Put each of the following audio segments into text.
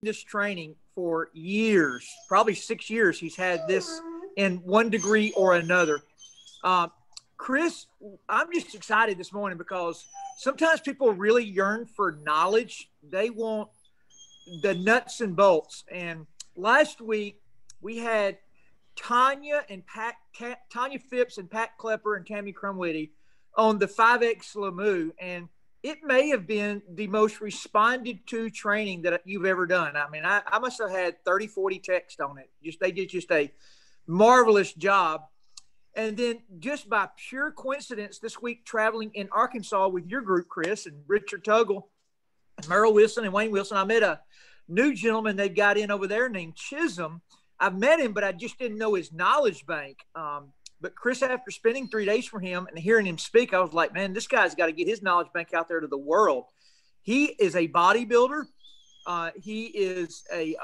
this training for years, probably 6 years. He's had this in one degree or another. Chris, I'm just excited this morning because sometimes people really yearn for knowledge. They want the nuts and bolts. And last week we had Tanya Phipps and Pat Klepper and Tammy Crumwitty on the 5X Lamu, and it may have been the most responded to training that you've ever done. I mean, I must have had 30, 40 texts on it. They did just a marvelous job. And then just by pure coincidence, this week traveling in Arkansas with your group, Chris, and Richard Tuggle, and Merrill Wilson and Wayne Wilson, I met a new gentleman they got in over there named Chism. I've met him, but I just didn't know his knowledge bank. But Chris, after spending 3 days for him and hearing him speak, I was like, man, this guy's got to get his knowledge bank out there to the world. He is a bodybuilder. He is a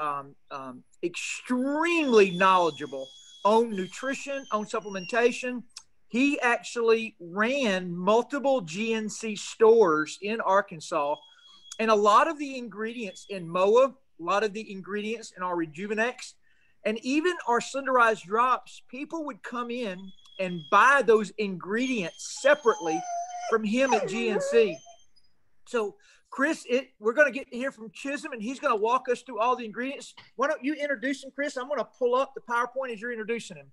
extremely knowledgeable on nutrition, on supplementation. He actually ran multiple GNC stores in Arkansas. And a lot of the ingredients in MOA, a lot of the ingredients in our REJUVENIIX, and even our Slenderized drops, people would come in and buy those ingredients separately from him at GNC. So, Chris, we're going to get to hear from Chism, and he's going to walk us through all the ingredients. Why don't you introduce him, Chris? I'm going to pull up the PowerPoint as you're introducing him.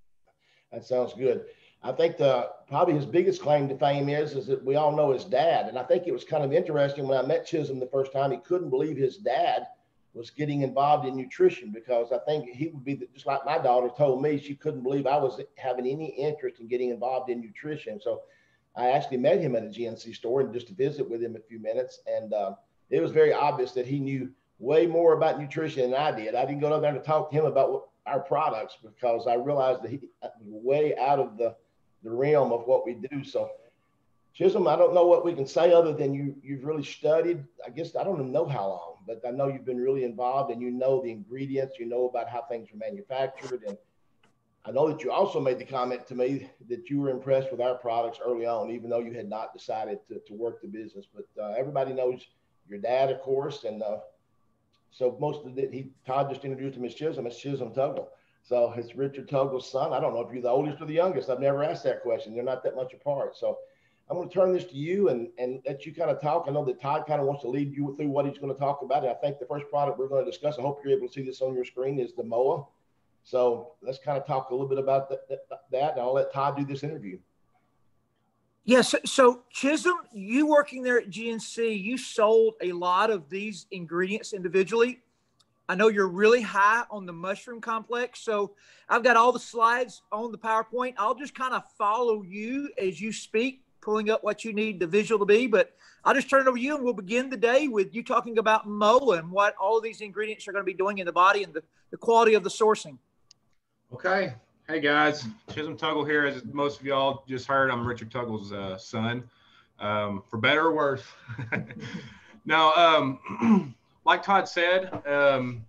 That sounds good. I think probably his biggest claim to fame is that we all know his dad. And I think it was kind of interesting when I met Chism the first time. He couldn't believe his dad was getting involved in nutrition, because I think he would be just like my daughter told me, she couldn't believe I was having any interest in getting involved in nutrition. So I actually met him at a GNC store and just to visit with him a few minutes. And it was very obvious that he knew way more about nutrition than I did. I didn't go up there to talk to him about our products because I realized that he was way out of the realm of what we do. So Chism, I don't know what we can say other than you've really studied. I guess I don't even know how long, but I know you've been really involved and you know the ingredients, you know about how things are manufactured. And I know that you also made the comment to me that you were impressed with our products early on, even though you had not decided to work the business. But everybody knows your dad, of course. And so most of it, Todd just introduced him as Chism. It's Chism Tuggle. So it's Richard Tuggle's son. I don't know if you're the oldest or the youngest. I've never asked that question. They're not that much apart. So I'm going to turn this to you and let you kind of talk. I know that Todd kind of wants to lead you through what he's going to talk about. And I think the first product we're going to discuss, I hope you're able to see this on your screen, is the MOA. So let's kind of talk a little bit about that, and I'll let Todd do this interview. Yes. So Chism, you working there at GNC, you sold a lot of these ingredients individually. I know you're really high on the mushroom complex. So I've got all the slides on the PowerPoint. I'll just kind of follow you as you speak, pulling up what you need the visual to be. But I'll just turn it over to you, and we'll begin the day with you talking about MOA and what all of these ingredients are going to be doing in the body and the quality of the sourcing. Okay. Hey guys, Chism Tuggle here. As most of y'all just heard, I'm Richard Tuggle's son, for better or worse. Now, like Todd said, and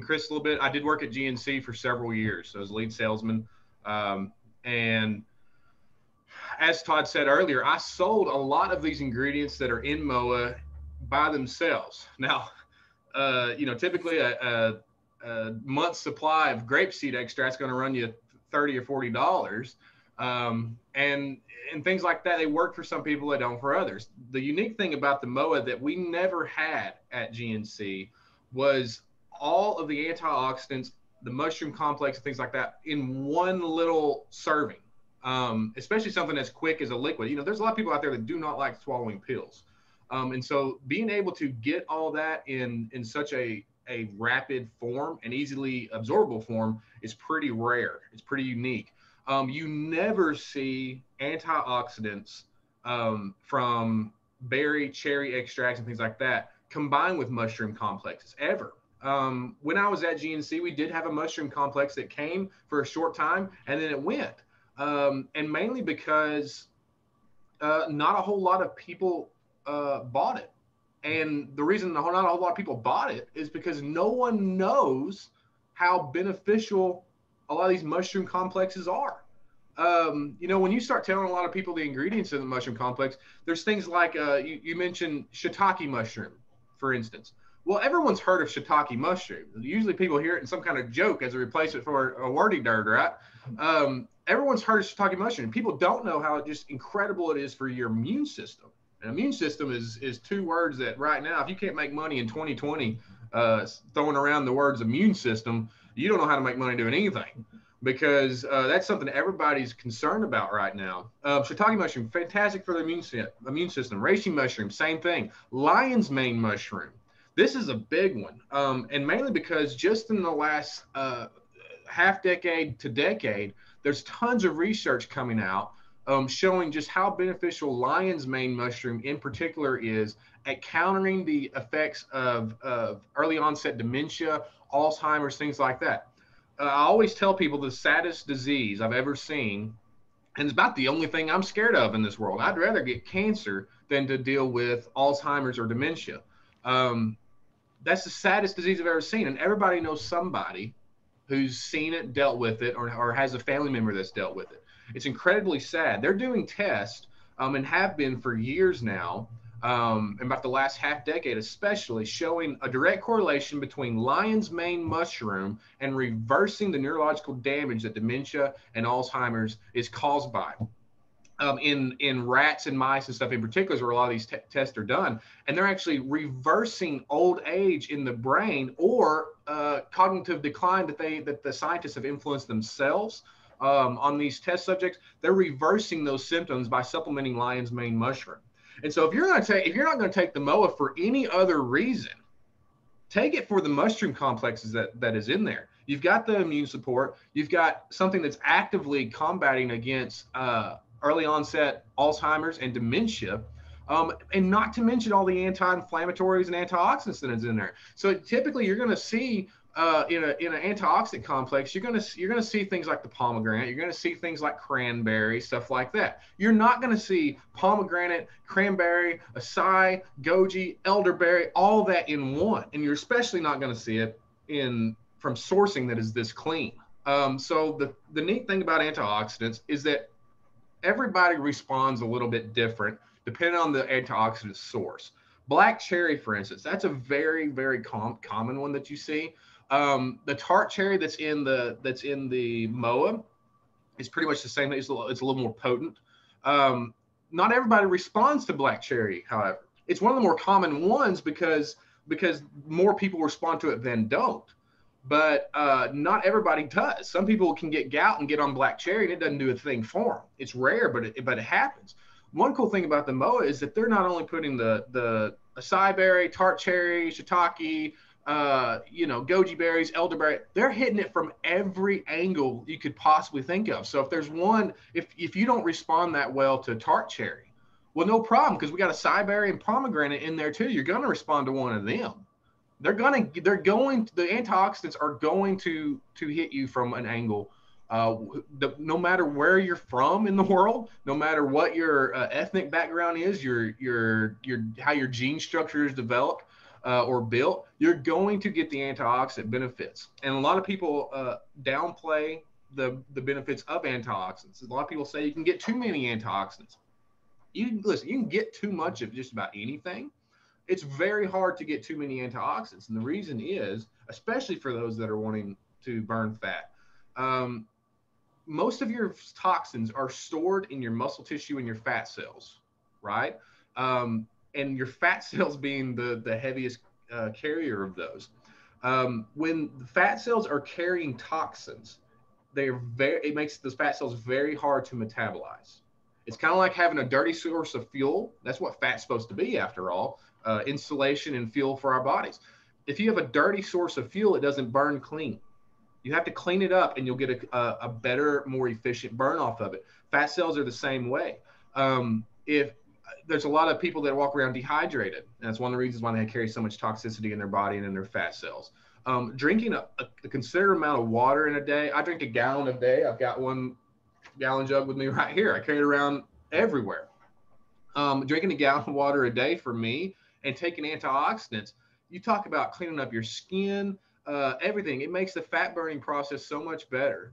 Chris a little bit, I did work at GNC for several years. So I was lead salesman. And as Todd said earlier, I sold a lot of these ingredients that are in MOA by themselves. Now, typically a month's supply of grapeseed extract is going to run you $30 or $40, and things like that. They work for some people, they don't for others. The unique thing about the MOA that we never had at GNC was all of the antioxidants, the mushroom complex, and things like that in one little serving. Especially something as quick as a liquid. There's a lot of people out there that do not like swallowing pills, and so being able to get all that in such a rapid form and easily absorbable form is pretty rare. It's pretty unique. You never see antioxidants from berry, cherry extracts and things like that combined with mushroom complexes ever. When I was at GNC, we did have a mushroom complex that came for a short time and then it went. And mainly because not a whole lot of people bought it. And the reason not a whole lot of people bought it is because no one knows how beneficial a lot of these mushroom complexes are. When you start telling a lot of people the ingredients in the mushroom complex, there's things like you mentioned shiitake mushroom, for instance. Well, everyone's heard of shiitake mushroom. Usually people hear it in some kind of joke as a replacement for a wordy dirt, right? Everyone's heard of shiitake mushroom. People don't know how just incredible it is for your immune system. An immune system is two words that right now, if you can't make money in 2020 throwing around the words immune system, you don't know how to make money doing anything, because that's something everybody's concerned about right now. Shiitake mushroom, fantastic for the immune system. Reishi mushroom, same thing. Lion's mane mushroom. This is a big one, and mainly because just in the last half decade to decade, there's tons of research coming out showing just how beneficial lion's mane mushroom in particular is at countering the effects of early onset dementia, Alzheimer's, things like that. I always tell people the saddest disease I've ever seen, and it's about the only thing I'm scared of in this world. I'd rather get cancer than to deal with Alzheimer's or dementia. That's the saddest disease I've ever seen. And everybody knows somebody who's seen it, dealt with it, or has a family member that's dealt with it. It's incredibly sad. They're doing tests and have been for years now, about the last half decade especially, showing a direct correlation between lion's mane mushroom and reversing the neurological damage that dementia and Alzheimer's is caused by. In rats and mice and stuff in particular is where a lot of these tests are done, and they're actually reversing old age in the brain or cognitive decline that the scientists have influenced themselves on these test subjects. They're reversing those symptoms by supplementing lion's mane mushroom. And so if you're not going to take the MOA for any other reason, take it for the mushroom complexes that is in there. You've got the immune support. You've got something that's actively combating against early onset Alzheimer's and dementia, and not to mention all the anti-inflammatories and antioxidants that is in there. So typically you're going to see in an antioxidant complex, you're going to see things like the pomegranate. You're going to see things like cranberry, stuff like that. You're not going to see pomegranate, cranberry, acai, goji, elderberry, all that in one. And you're especially not going to see it from sourcing that is this clean. So the neat thing about antioxidants is that everybody responds a little bit different depending on the antioxidant source. Black cherry, for instance, that's a very, very common one that you see. The tart cherry that's in the MOA is pretty much the same thing. It's a little more potent. Not everybody responds to black cherry, however. It's one of the more common ones because more people respond to it than don't. But not everybody does. Some people can get gout and get on black cherry and it doesn't do a thing for them. It's rare, but it happens. One cool thing about the MOA is that they're not only putting the acai berry, tart cherry, shiitake, goji berries, elderberry, they're hitting it from every angle you could possibly think of. So if there's one, if you don't respond that well to tart cherry, well, no problem, because we got acai berry and pomegranate in there too. You're going to respond to one of them. The antioxidants are going to hit you from an angle, no matter where you're from in the world, no matter what your ethnic background is, how your gene structure is developed or built, you're going to get the antioxidant benefits. And a lot of people downplay the benefits of antioxidants. A lot of people say you can get too many antioxidants. You can get too much of just about anything. It's very hard to get too many antioxidants. And the reason is, especially for those that are wanting to burn fat, most of your toxins are stored in your muscle tissue and your fat cells, right? And your fat cells being the heaviest carrier of those. When the fat cells are carrying toxins, it makes those fat cells very hard to metabolize. It's kind of like having a dirty source of fuel. That's what fat's supposed to be, after all. Insulation and fuel for our bodies. If you have a dirty source of fuel, it doesn't burn clean. You have to clean it up and you'll get a better, more efficient burn off of it. Fat cells are the same way. If there's a lot of people that walk around dehydrated, and that's one of the reasons why they carry so much toxicity in their body and in their fat cells. Drinking a considerable amount of water in a day. I drink a gallon a day. I've got 1 gallon jug with me right here. I carry it around everywhere. Drinking a gallon of water a day for me and taking antioxidants, you talk about cleaning up your skin, everything. It makes the fat burning process so much better.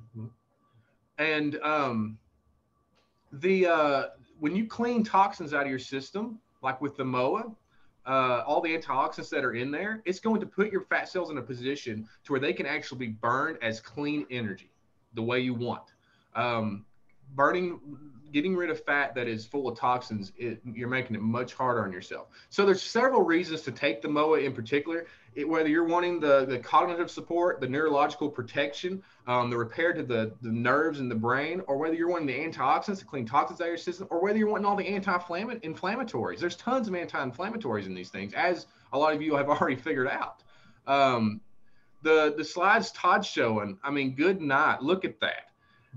And when you clean toxins out of your system, like with the MOA, all the antioxidants that are in there, it's going to put your fat cells in a position to where they can actually be burned as clean energy the way you want. Getting rid of fat that is full of toxins, you're making it much harder on yourself. So there's several reasons to take the MOA in particular. Whether you're wanting the cognitive support, the neurological protection, the repair to the nerves and the brain, or whether you're wanting the antioxidants to clean toxins out of your system, or whether you're wanting all the anti-inflammatories. There's tons of anti-inflammatories in these things, as a lot of you have already figured out. The slides Todd's showing, I mean, good night. Look at that.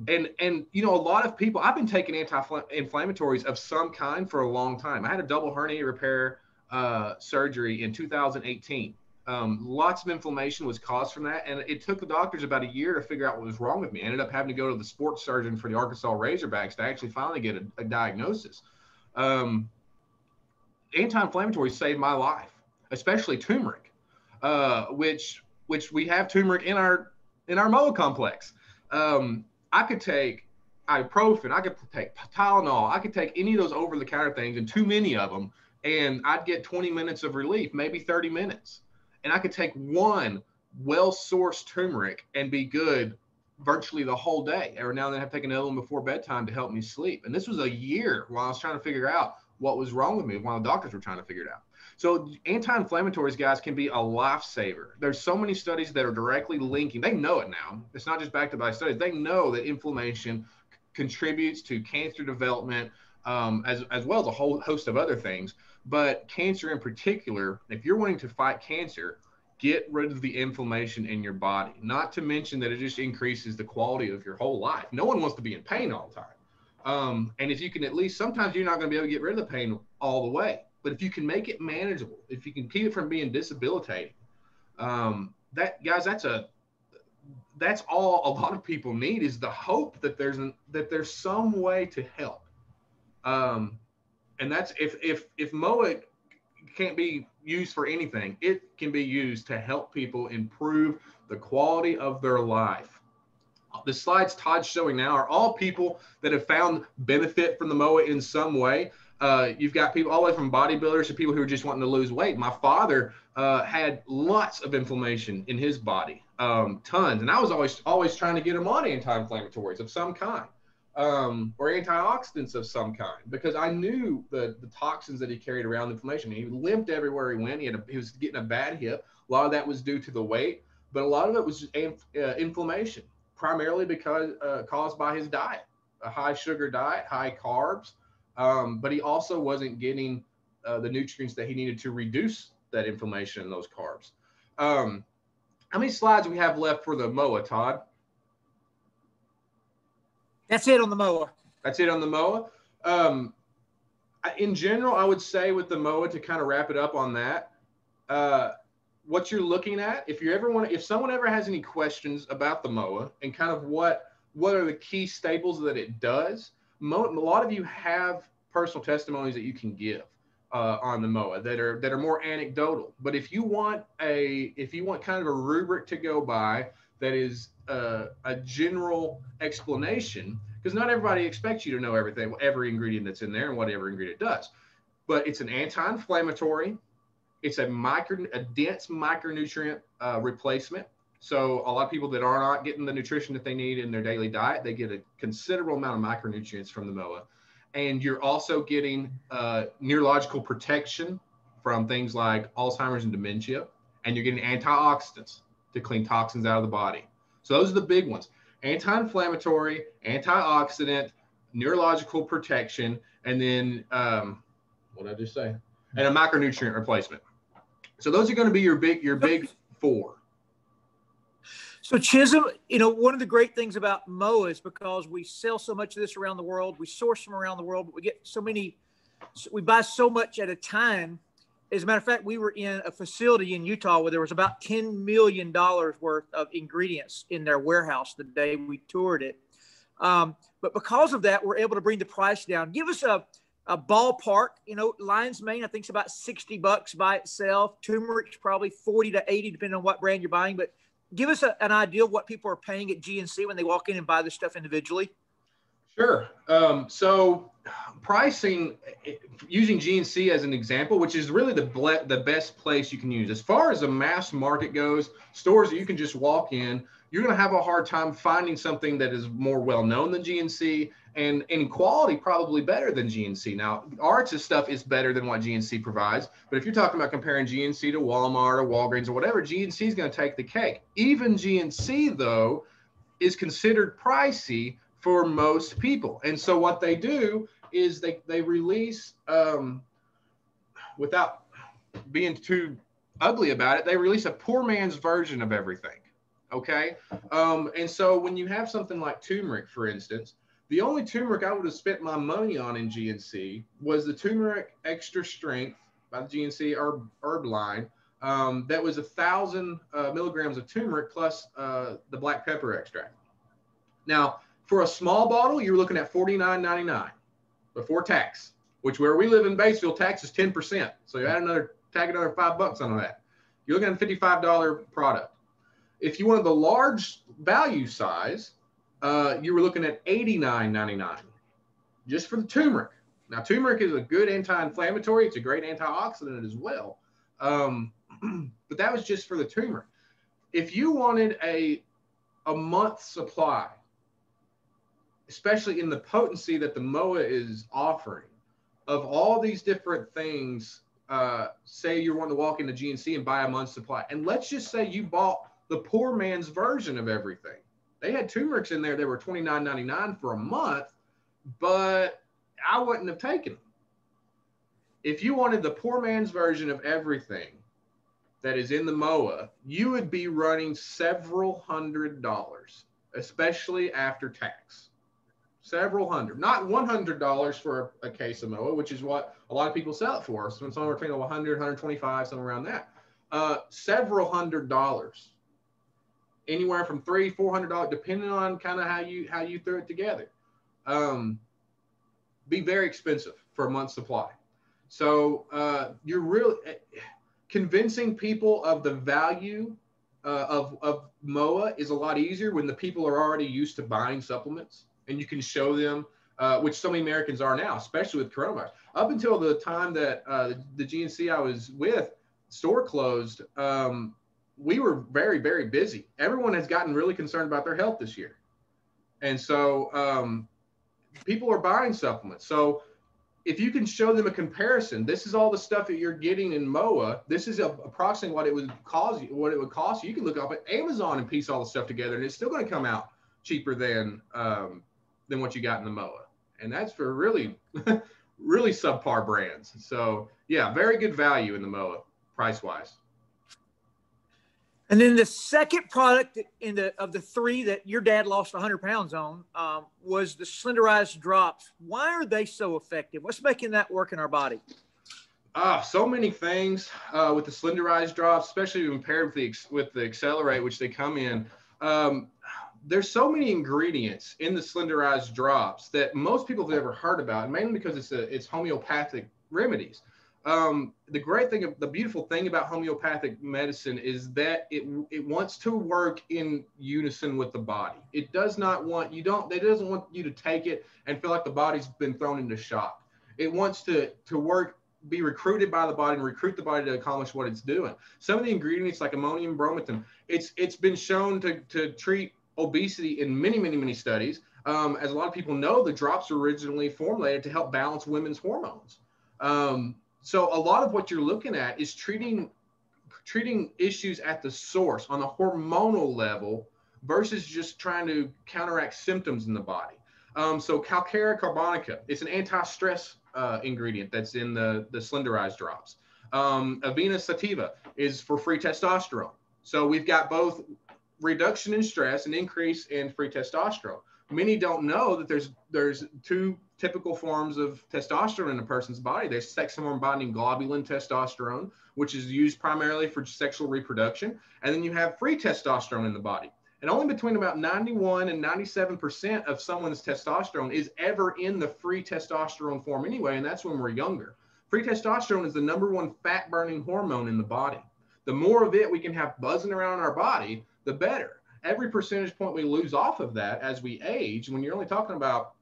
And you know, a lot of people, I've been taking anti-inflammatories of some kind for a long time. I had a double hernia repair surgery in 2018. Lots of inflammation was caused from that, and it took the doctors about a year to figure out what was wrong with me. I ended up having to go to the sports surgeon for the Arkansas Razorbacks to actually finally get a diagnosis. Anti-inflammatories saved my life, especially turmeric, which we have turmeric in our MOA complex. I could take ibuprofen, I could take Tylenol, I could take any of those over-the-counter things, and too many of them, and I'd get 20 minutes of relief, maybe 30 minutes. And I could take one well-sourced turmeric and be good virtually the whole day. Every now and then I have to take another one before bedtime to help me sleep. And this was a year while I was trying to figure out what was wrong with me, while the doctors were trying to figure it out. So anti-inflammatories, guys, can be a lifesaver. There's so many studies that are directly linking. They know it now. It's not just backed by studies. They know that inflammation contributes to cancer development, as well as a whole host of other things. But cancer in particular, if you're wanting to fight cancer, get rid of the inflammation in your body. Not to mention that it just increases the quality of your whole life. No one wants to be in pain all the time. And if you can, at least sometimes you're not going to be able to get rid of the pain all the way. But if you can make it manageable, if you can keep it from being debilitating, that's all a lot of people need, is the hope that there's some way to help. And that's if MOA can't be used for anything, it can be used to help people improve the quality of their life. The slides Todd's showing now are all people that have found benefit from the MOA in some way. You've got people all the way from bodybuilders to people who are just wanting to lose weight. My father had lots of inflammation in his body, tons. And I was always trying to get him on anti-inflammatories of some kind, or antioxidants of some kind, because I knew the toxins that he carried around, the inflammation. He limped everywhere he went. He was getting a bad hip. A lot of that was due to the weight, but a lot of it was just inflammation, primarily because caused by his diet, a high sugar diet, high carbs. But he also wasn't getting the nutrients that he needed to reduce that inflammation and those carbs. How many slides do we have left for the MOA, Todd? That's it on the MOA. That's it on the MOA. In general, I would say with the MOA, to kind of wrap it up on that, what you're looking at, if someone ever has any questions about the MOA and kind of what are the key staples that it does, a lot of you have personal testimonies that you can give on the MOA that are more anecdotal. But if you want kind of a rubric to go by that is a general explanation, because not everybody expects you to know every ingredient that's in there and what every ingredient does. But it's an anti-inflammatory. It's a dense micronutrient replacement. So a lot of people that are not getting the nutrition that they need in their daily diet, they get a considerable amount of micronutrients from the MOA. And you're also getting neurological protection from things like Alzheimer's and dementia. And you're getting antioxidants to clean toxins out of the body. So those are the big ones: anti-inflammatory, antioxidant, neurological protection, and then what did I just say? And a micronutrient replacement. So those are going to be your big four. So Chism, one of the great things about MOA is because we sell so much of this around the world, we source from around the world, but we buy so much at a time. As a matter of fact, we were in a facility in Utah where there was about $10 million worth of ingredients in their warehouse the day we toured it. But because of that, we're able to bring the price down. Give us a ballpark. Lion's Mane, I think, is about $60 by itself. Turmeric's probably $40 to $80, depending on what brand you're buying. But give us an idea of what people are paying at GNC when they walk in and buy this stuff individually. Sure. So pricing, using GNC as an example, which is really the best place you can use. As far as the mass market goes, stores that you can just walk in, you're going to have a hard time finding something that is more well-known than GNC and in quality probably better than GNC. Now, Arts' stuff is better than what GNC provides, but if you're talking about comparing GNC to Walmart or Walgreens or whatever, GNC is going to take the cake. Even GNC, though, is considered pricey for most people. And so what they do is they release, without being too ugly about it, they release a poor man's version of everything. Okay. And so when you have something like turmeric, for instance, the only turmeric I would have spent my money on in GNC was the turmeric extra strength by the GNC herb line. That was 1,000 milligrams of turmeric plus the black pepper extract. Now, for a small bottle, you're looking at $49.99 before tax, which where we live in Batesville, tax is 10%. So you add tag another $5 on that. You're looking at a $55 product. If you wanted the large value size, you were looking at $89.99 just for the turmeric. Now, turmeric is a good anti-inflammatory. It's a great antioxidant as well. But that was just for the turmeric. If you wanted a month's supply, especially in the potency that the MOA is offering, of all these different things, say you're wanting to walk into GNC and buy a month's supply. And let's just say you bought the poor man's version of everything. They had turmerics in there that were $29.99 for a month, but I wouldn't have taken them. If you wanted the poor man's version of everything that is in the MOA, you would be running several $100s, especially after tax. Several hundred, not $100 for a case of MOA, which is what a lot of people sell it for. So somewhere between 100, 125, somewhere around that. Several $100s, anywhere from $300, $400, depending on kind of how you threw it together. Be very expensive for a month's supply. So you're really convincing people of the value of MOA is a lot easier when the people are already used to buying supplements. And you can show them, which so many Americans are now, especially with coronavirus. Up until the time that the GNC I was with, store closed, we were very, very busy. Everyone has gotten really concerned about their health this year. And so people are buying supplements. So if you can show them a comparison, this is all the stuff that you're getting in MOA. This is approximately what it would cost you. You can look up at Amazon and piece all the stuff together, and it's still going to come out cheaper than what you got in the MOA. And that's for really, really subpar brands. So yeah, very good value in the MOA price-wise. And then the second product of the three that your dad lost 100 pounds on was the slenderized drops. Why are they so effective? What's making that work in our body? So many things with the slenderized drops, especially when paired with the Accelerate, which they come in. There's so many ingredients in the slenderized drops that most people have never heard about, mainly because it's homeopathic remedies. The beautiful thing about homeopathic medicine is that it wants to work in unison with the body. It doesn't want you to take it and feel like the body's been thrown into shock. It wants to work, be recruited by the body and recruit the body to accomplish what it's doing. Some of the ingredients like ammonium bromotan, it's been shown to treat obesity in many, many, many studies. As a lot of people know, the drops were originally formulated to help balance women's hormones. So a lot of what you're looking at is treating issues at the source on a hormonal level versus just trying to counteract symptoms in the body. So calcara carbonica, it's an anti-stress ingredient that's in the slenderized drops. Avena sativa is for free testosterone. So we've got both reduction in stress and increase in free testosterone. Many don't know that there's two typical forms of testosterone in a person's body. There's sex hormone binding globulin testosterone, which is used primarily for sexual reproduction. And then you have free testosterone in the body. And only between about 91 and 97% of someone's testosterone is ever in the free testosterone form anyway, and that's when we're younger. Free testosterone is the #1 fat-burning hormone in the body. The more of it we can have buzzing around our body, the better. Every percentage point we lose off of that as we age, when you're only talking about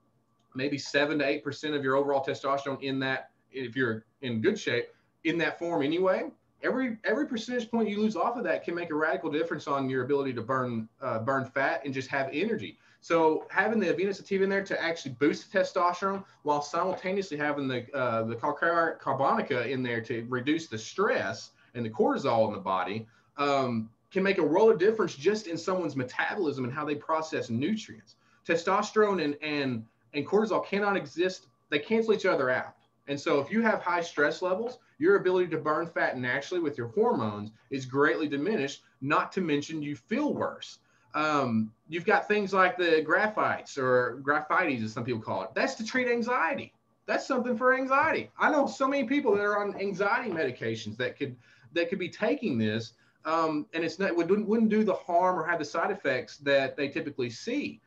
maybe 7 to 8% of your overall testosterone in that, if you're in good shape, in that form anyway. Every percentage point you lose off of that can make a radical difference on your ability to burn fat and just have energy. So having the Venus sativa in there to actually boost the testosterone while simultaneously having the carbonica in there to reduce the stress and the cortisol in the body can make a world of difference just in someone's metabolism and how they process nutrients. Testosterone and cortisol cannot exist. They cancel each other out. And so if you have high stress levels, your ability to burn fat naturally with your hormones is greatly diminished, not to mention you feel worse. You've got things like the graphites or graphites, as some people call it. That's to treat anxiety. That's something for anxiety. I know so many people that are on anxiety medications that could be taking this, and it wouldn't do the harm or have the side effects that they typically see.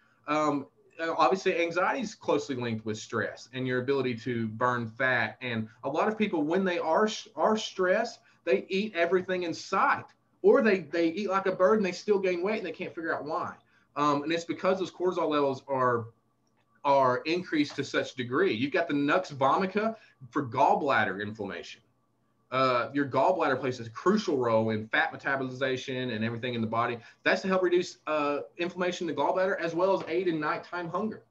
Obviously, anxiety is closely linked with stress and your ability to burn fat. And a lot of people, when they are stressed, they eat everything in sight, or they eat like a bird and they still gain weight and they can't figure out why. And it's because those cortisol levels are increased to such degree. You've got the nux vomica for gallbladder inflammation. Your gallbladder plays a crucial role in fat metabolization and everything in the body. That's to help reduce inflammation in the gallbladder, as well as aid in nighttime hunger.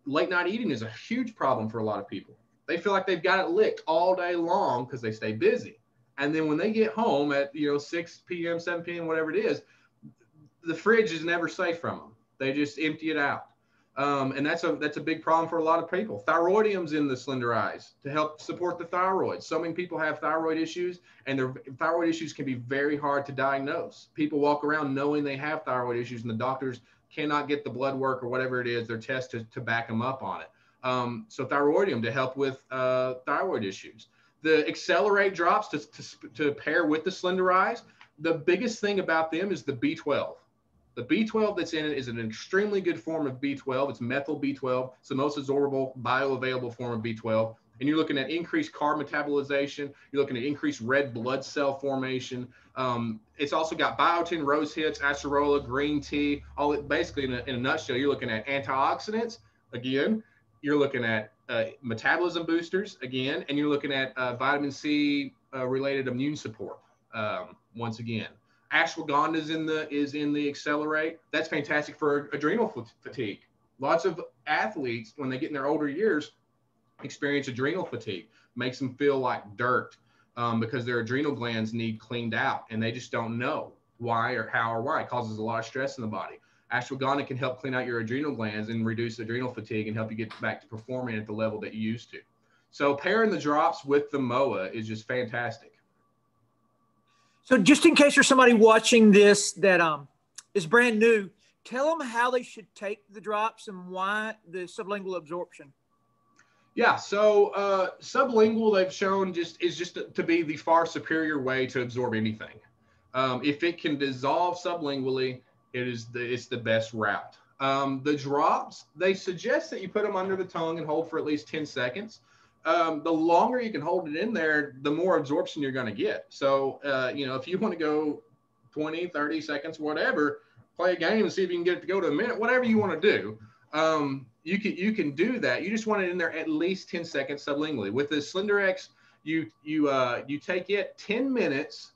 Late night eating is a huge problem for a lot of people. They feel like they've got it licked all day long because they stay busy. And then when they get home at 6 p.m., 7 p.m., whatever it is, the fridge is never safe from them. They just empty it out. And that's a big problem for a lot of people. Thyroidium's in the slender eyes to help support the thyroid. So many people have thyroid issues, and their thyroid issues can be very hard to diagnose. People walk around knowing they have thyroid issues, and the doctors cannot get the blood work or whatever it is, their test to back them up on it. So thyroidium to help with thyroid issues. The accelerate drops to pair with the slender eyes. The biggest thing about them is the B12. The B12 that's in it is an extremely good form of B12. It's methyl B12. It's the most absorbable, bioavailable form of B12. And you're looking at increased carb metabolization. You're looking at increased red blood cell formation. It's also got biotin, rose hips, acerola, green tea. Basically, in a nutshell, you're looking at antioxidants. Again, you're looking at metabolism boosters. Again, and you're looking at vitamin C related immune support. Once again. Ashwagandha is in the accelerate. That's fantastic for adrenal fatigue. Lots of athletes, when they get in their older years, experience adrenal fatigue. Makes them feel like dirt because their adrenal glands need cleaned out, and they just don't know why or how or why. It causes a lot of stress in the body. Ashwagandha can help clean out your adrenal glands and reduce adrenal fatigue and help you get back to performing at the level that you used to. So pairing the drops with the MOA is just fantastic. So just in case there's somebody watching this that is brand new, tell them how they should take the drops and why the sublingual absorption. Yeah, so sublingual they've shown is just to be the far superior way to absorb anything. If it can dissolve sublingually, it's the best route. The drops, they suggest that you put them under the tongue and hold for at least 10 seconds. The longer you can hold it in there, the more absorption you're going to get. So, if you want to go 20, 30 seconds, whatever, play a game and see if you can get it to go to a minute, whatever you want to do. You can do that. You just want it in there at least 10 seconds sublingually. With the SlenderX, you take it 10 minutes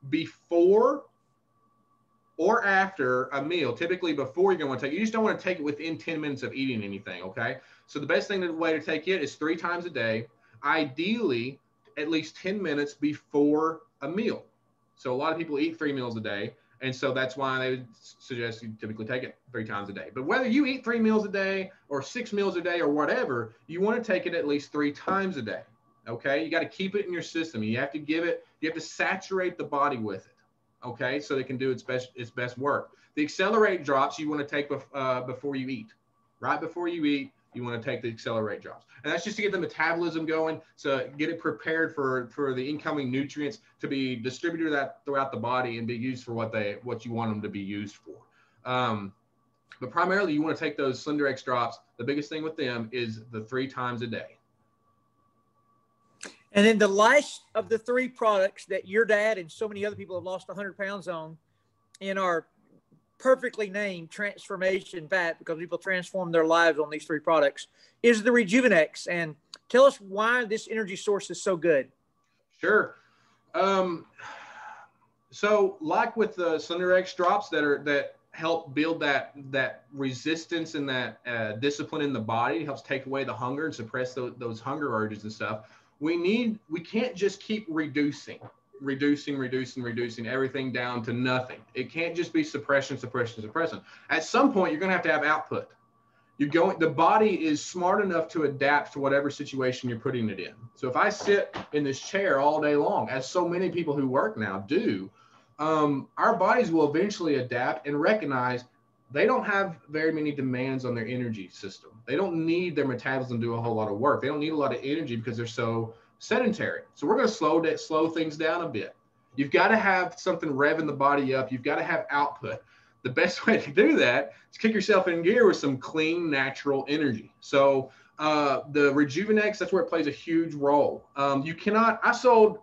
before or after a meal. Typically before you're going to take it. You just don't want to take it within 10 minutes of eating anything, okay? So the best way to take it is 3 times a day, ideally at least 10 minutes before a meal. So a lot of people eat 3 meals a day, and so that's why they would suggest you typically take it 3 times a day. But whether you eat 3 meals a day or 6 meals a day or whatever, you want to take it at least 3 times a day, okay? You got to keep it in your system. You have to saturate the body with it. Okay, so they can do its best work. The accelerate drops you want to take before you eat. Right before you eat, you want to take the accelerate drops. And that's just to get the metabolism going, so get it prepared for the incoming nutrients to be distributed throughout the body and be used for what you want them to be used for. But primarily, you want to take those SlenderX drops. The biggest thing with them is the 3 times a day. And then the last of the 3 products that your dad and so many other people have lost 100 pounds on and are perfectly named transformation pack because people transform their lives on these 3 products, is the REJUVENIIX. And tell us why this energy source is so good. Sure. So like with the SlenderX drops that help build that resistance and that discipline in the body, it helps take away the hunger and suppress those hunger urges and stuff. We can't just keep reducing everything down to nothing. It can't just be suppression. At some point, you're going to have output. The body is smart enough to adapt to whatever situation you're putting it in. So if I sit in this chair all day long, as so many people who work now do, our bodies will eventually adapt and recognize they don't have very many demands on their energy system. They don't need their metabolism to do a whole lot of work. They don't need a lot of energy because they're so sedentary. So we're going to slow things down a bit. You've got to have something revving the body up. You've got to have output. The best way to do that is kick yourself in gear with some clean, natural energy. So the REJUVENIIX, that's where it plays a huge role. I sold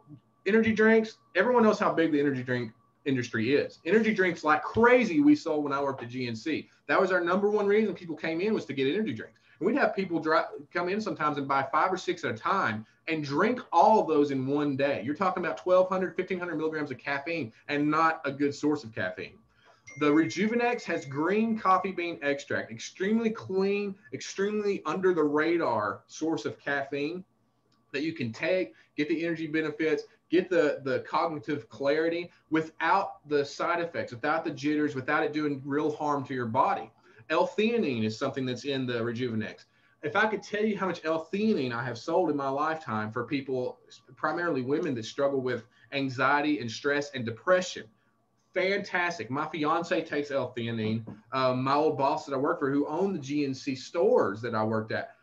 energy drinks. Everyone knows how big the energy drink industry is. Energy drinks like crazy we sold when I worked at GNC. That was our number one reason people came in, was to get energy drinks. And we'd have people come in sometimes and buy 5 or 6 at a time and drink all of those in one day. You're talking about 1,200, 1,500 milligrams of caffeine, and not a good source of caffeine. The REJUVENIIX has green coffee bean extract, extremely clean, extremely under the radar source of caffeine that you can take, get the energy benefits, get the cognitive clarity without the side effects, without the jitters, without it doing real harm to your body. L-theanine is something that's in the REJUVENIIX. If I could tell you how much L-theanine I have sold in my lifetime for people, primarily women, that struggle with anxiety and stress and depression, fantastic. My fiance takes L-theanine. My old boss that I worked for, who owned the GNC stores that I worked at,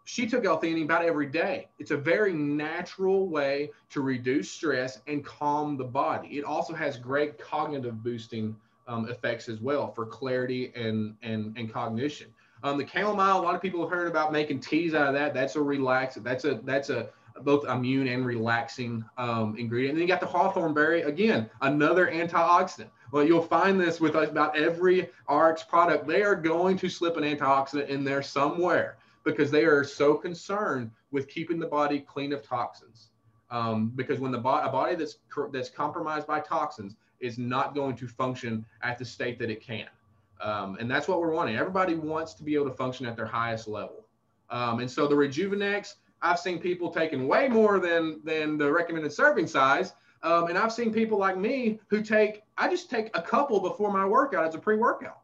she took L-theanine about every day. It's a very natural way to reduce stress and calm the body. It also has great cognitive boosting effects as well for clarity and cognition. The chamomile, a lot of people have heard about making teas out of that. That's a relaxant. That's a both immune and relaxing ingredient. And then you got the hawthorn berry, again, another antioxidant. Well, you'll find this with about every RX product. They are going to slip an antioxidant in there somewhere because they are so concerned with keeping the body clean of toxins. Because when a body that's compromised by toxins is not going to function at the state that it can. And that's what we're wanting. Everybody wants to be able to function at their highest level. And so the REJUVENIIX, I've seen people taking way more than the recommended serving size. And I've seen people like me who I just take a couple before my workout as a pre-workout.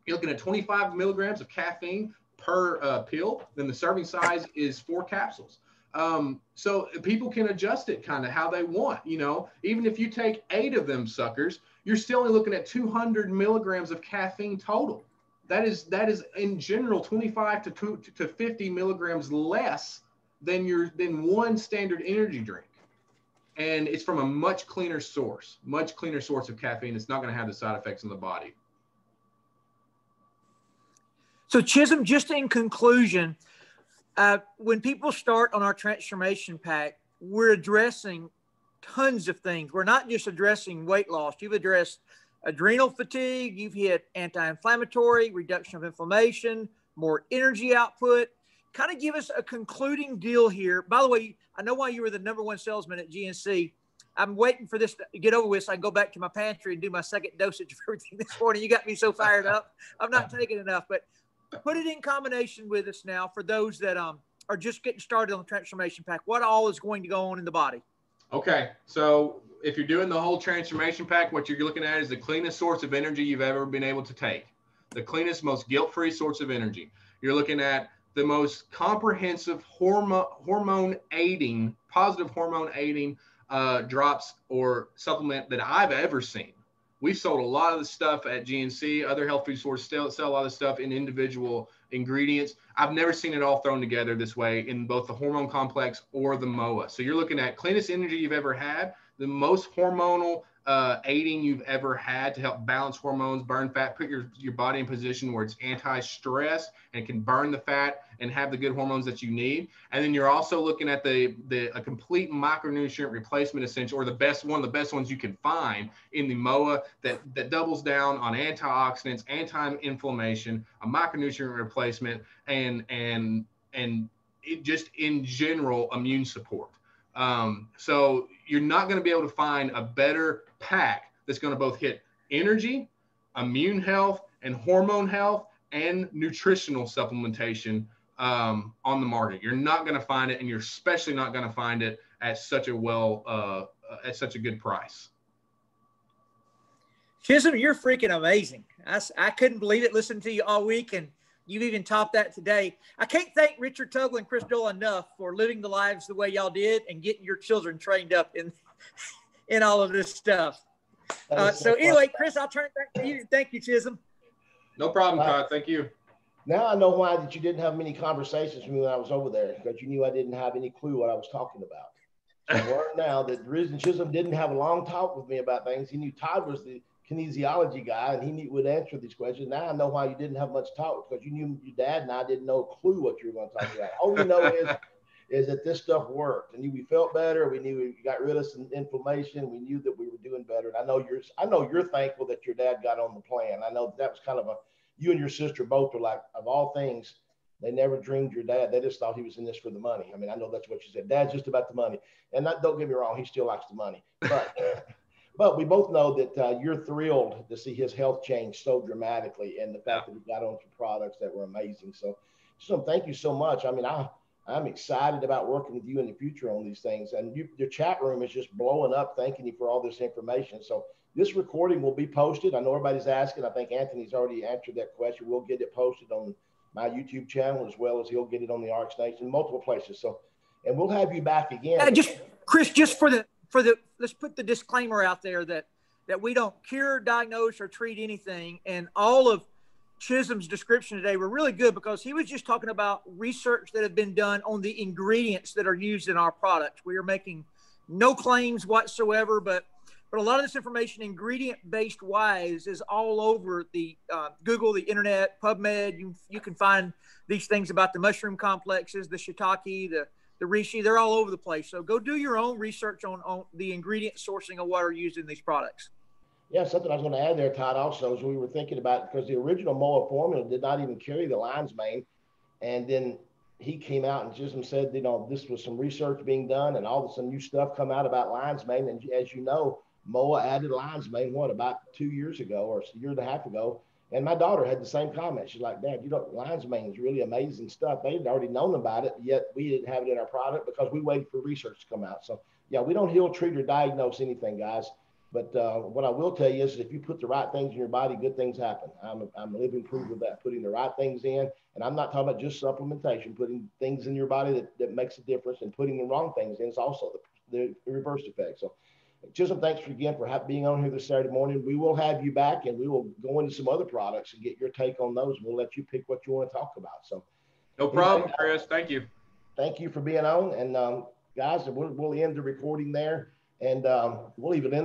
You're looking at 25 milligrams of caffeine per pill. Then the serving size is 4 capsules. So people can adjust it kind of how they want. Even if you take 8 of them suckers, you're still only looking at 200 milligrams of caffeine total. That is in general 25 to 50 milligrams less than one standard energy drink. And it's from a much cleaner source of caffeine. It's not going to have the side effects in the body. So Chism, just in conclusion, when people start on our transformation pack, we're addressing tons of things. We're not just addressing weight loss. You've addressed adrenal fatigue. You've hit anti-inflammatory, reduction of inflammation, more energy output. Kind of give us a concluding deal here. By the way, I know why you were the #1 salesman at GNC. I'm waiting for this to get over with so I can go back to my pantry and do my second dosage of everything this morning. You got me so fired up. I'm not taking enough, but put it in combination with us now for those that are just getting started on the transformation pack. What all is going to go on in the body? Okay, so if you're doing the whole transformation pack, what you're looking at is the cleanest source of energy you've ever been able to take. The cleanest, most guilt-free source of energy. You're looking at the most comprehensive hormone-aiding, positive hormone-aiding drops or supplement that I've ever seen. We've sold a lot of the stuff at GNC. Other health food stores sell a lot of stuff in individual ingredients. I've never seen it all thrown together this way in both the hormone complex or the MOA. So you're looking at cleanest energy you've ever had, the most hormonal aiding you've ever had to help balance hormones, burn fat, put your body in position where it's anti-stress and can burn the fat and have the good hormones that you need. And then you're also looking at a complete micronutrient replacement essential, or one of the best ones you can find in the MOA that doubles down on antioxidants, anti-inflammation, a micronutrient replacement, and it just in general immune support. So you're not going to be able to find a better pack that's going to both hit energy, immune health, and hormone health, and nutritional supplementation on the market. You're not going to find it, and you're especially not going to find it at such a at such a good price. Chism, you're freaking amazing. I couldn't believe it listening to you all week, and you've even topped that today. I can't thank Richard Tuggle and Chris Dole enough for living the lives the way y'all did and getting your children trained up in all of this stuff. So anyway, Chris, I'll turn it back to you. Thank you, Chism. No problem, Todd. Thank you. Now I know why that you didn't have many conversations with me when I was over there, because you knew I didn't have any clue what I was talking about. So learn now that the reason Chism didn't have a long talk with me about things, he knew Todd was the kinesiology guy, and he would answer these questions. Now I know why you didn't have much talk, because you knew your dad and I didn't know a clue what you were going to talk about. All we know is that this stuff worked, and we felt better. We knew we got rid of some inflammation. We knew that we were doing better. And I know you're thankful that your dad got on the plan. I know that was kind of you and your sister both were like, of all things, they never dreamed your dad. They just thought he was in this for the money. I mean, I know that's what you said. Dad's just about the money. And don't get me wrong, he still likes the money. But we both know that you're thrilled to see his health change so dramatically, and the fact that he got on some products that were amazing. So thank you so much. I mean, I'm excited about working with you in the future on these things. And your chat room is just blowing up. Thanking you for all this information. So this recording will be posted. I know everybody's asking. I think Anthony's already answered that question. We'll get it posted on my YouTube channel, as well as he'll get it on the RX Nation, multiple places. So, and we'll have you back again. Chris, just for the let's put the disclaimer out there that we don't cure, diagnose, or treat anything. And all of Chism's description today were really good, because he was just talking about research that have been done on the ingredients that are used in our products. We are making no claims whatsoever, but a lot of this information, ingredient-based wise, is all over the Google, the internet, PubMed. You can find these things about the mushroom complexes, the shiitake, the reishi. They're all over the place. So go do your own research on the ingredient sourcing of what are used in these products. Yeah, something I was going to add there, Todd, also, is we were thinking about, because the original MOA formula did not even carry the lion's mane. And then he came out and Chism said, this was some research being done, and all of some new stuff come out about lion's mane. And as you know, MOA added lion's mane, about 2 years ago or a year and a half ago. And my daughter had the same comment. She's like, Dad, lion's mane is really amazing stuff. They had already known about it, yet we didn't have it in our product because we waited for research to come out. So, yeah, we don't heal, treat, or diagnose anything, guys. But what I will tell you is, if you put the right things in your body, good things happen. I'm a living proof of that, putting the right things in. And I'm not talking about just supplementation, putting things in your body that makes a difference, and putting the wrong things in is also the reverse effect. So, Chism, thanks again for being on here this Saturday morning. We will have you back, and we will go into some other products and get your take on those. We'll let you pick what you want to talk about. So, no problem, Chris. Thank you. Thank you for being on. And guys, we'll end the recording there, and we'll leave it in.